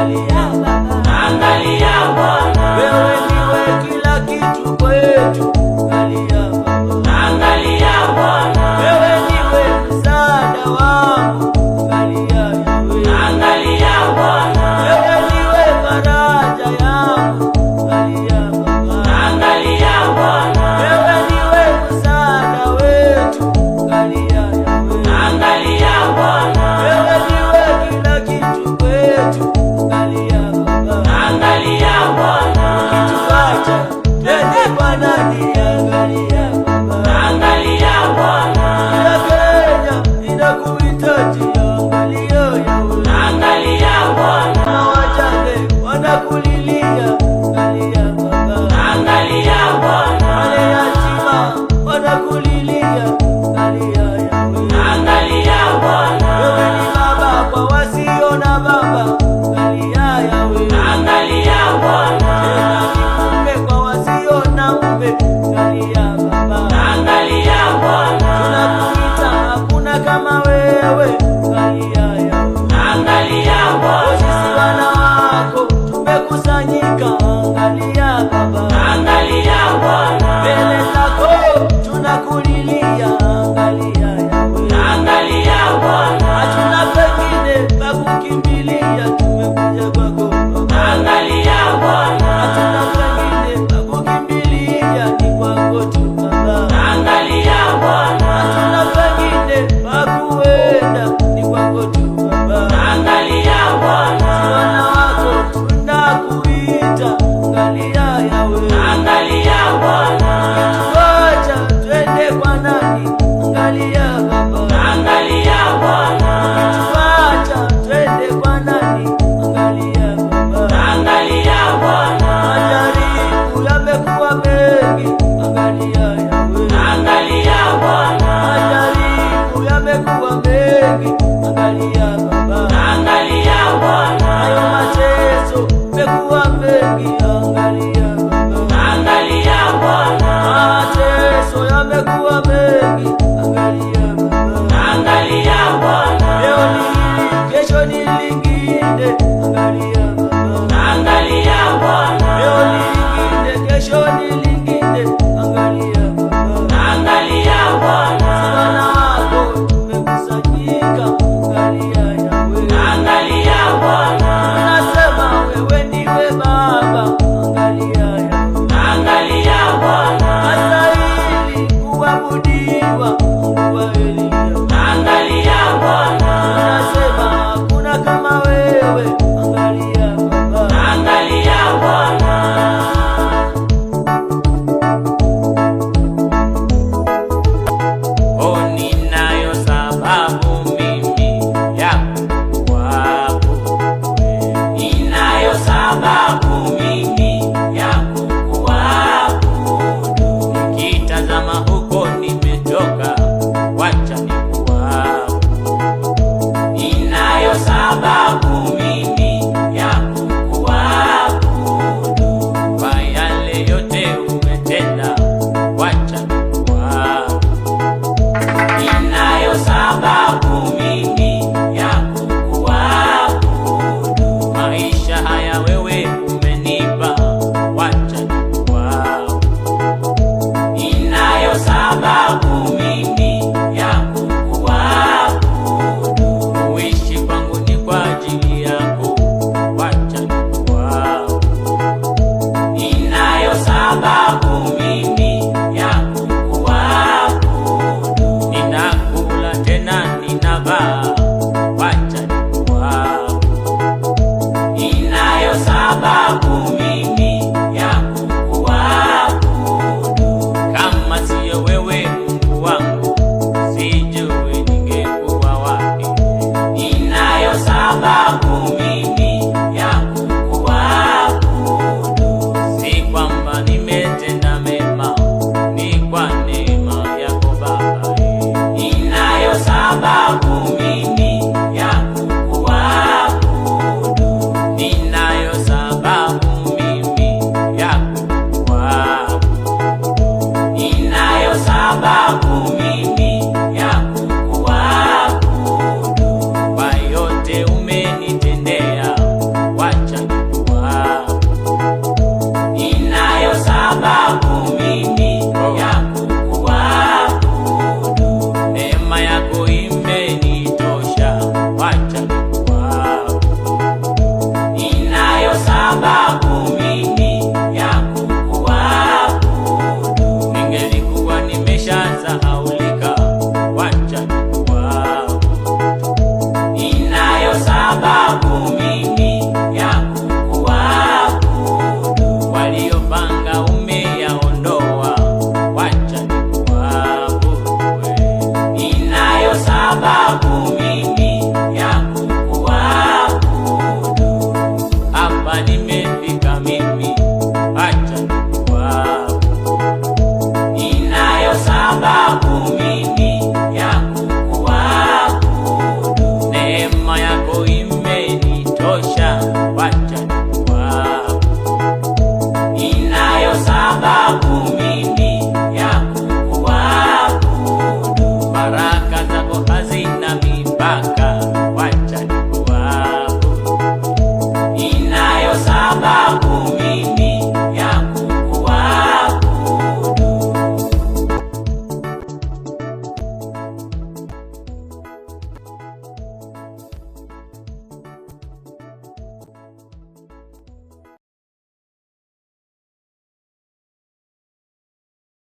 angalia Baba, angalia Bwana, wewe ndiwe kila kitu kwetu, angalia Baba, angalia Bwana, wewe ndiwe msaada wangu, angalia Yahweh, angalia Bwana, wewe ndiwe faraja yangu, angalia Baba, angalia Bwana, wewe ndiwe msaada wetu, angalia Yahweh, angalia Bwana, wewe ndiwe kila kitu kwetu, angalia Baba, angalia Bwana, ukituacha twende kwa nani? Angalia Baba, angalia Bwana, kila Kenya inakuhitaji, angalia Yahweh, angalia Bwana, na wajane wanakulilia, angalia Baba, angalia Bwana, wale yatima wanakulilia, angalia Yahweh, angalia Bwana, wewe ni baba kwa wasio na baba, angalia Yahweh, angalia Bwana, tena ni mume kwa wasio na mume, angalia Baba, angalia Bwana, tunakuita hakuna kama wewe, angalia Yahweh, angalia sisi Bwana, wana wako tumekusanyika, angalia Baba, angalia Bwana, mbele zako tunakulilia, angalia Yahweh, angalia Bwana, hatuna pengine pa kukimbilia, tumekuja kwako Baba, angalia Bwana, hatuna pengine pa kukimbilia, ni kwako tu Baba, angalia Bwana, hatuna pengine pa kuenda, ni kwako tu Baba, angalia Bwana, wana wako tunakuita, angalia Yahweh, angalia Bwana, tuacha twende kwa nani? Angalia Baba, angalia Bwana, tuacha twende kwa nani? Angalia Baba, angalia Bwana, majaribu yamekuwa mengi, angalia Yahweh, angalia Bwana, majaribu yamekuwa mengi, angalia Baba, angalia Bwana, hayo mateso yamekuwa mengi, angalia Baba, angalia Bwana, mateso yamekuwa mengi, angalia Baba, angalia Bwana, leo ni hili, kesho ni lingine, angalia Baba, angalia Bwana, leo ni lingine, kesho ni lingine, angalia Baba, angalia Bwana, wana wako tumekusanyika, angalia Yahweh, angalia Bwana, tunasema wewe ndiwe Baba, angalia Yahweh, angalia Bwana, astahili kuabudiwa, Mungu wa Eliya, angalia Bwana, tunasema hakuna kama wewe, angalia Baba, angalia Bwana, oh, ninayo sababu mimi ya kukuabudu wewe, ninayo sababu mimi ya kukuabudu, nikitazama huko nimetoka, wacha nikuabudu, ninayo sababu mimi ya kukuabudu, kwa yale yote umetenda, wacha nikuabudu, ninayo sababu mimi ya kukuabudu, maisha haya wewe umenipa, wacha nikuabudu, ninayo sababu mimi ya kukuabudu, kuishi kwangu ni kwa ajili yako, wacha nikuabudu, ninayo sababu mimi ya kukuabudu, ninakula tena ninavaa, wacha nikuabudu, ninayo sababu mimi ya kukuabudu, kama siyo wewe Mungu wangu, sijui ningekuwa wapi, ninayo sababu mimi ya kukuabudu, si kwamba nimetenda mema, ni kwa neema yako Baba, ninayo sababu mimi ya kukuabudu, ninayo sababu Baba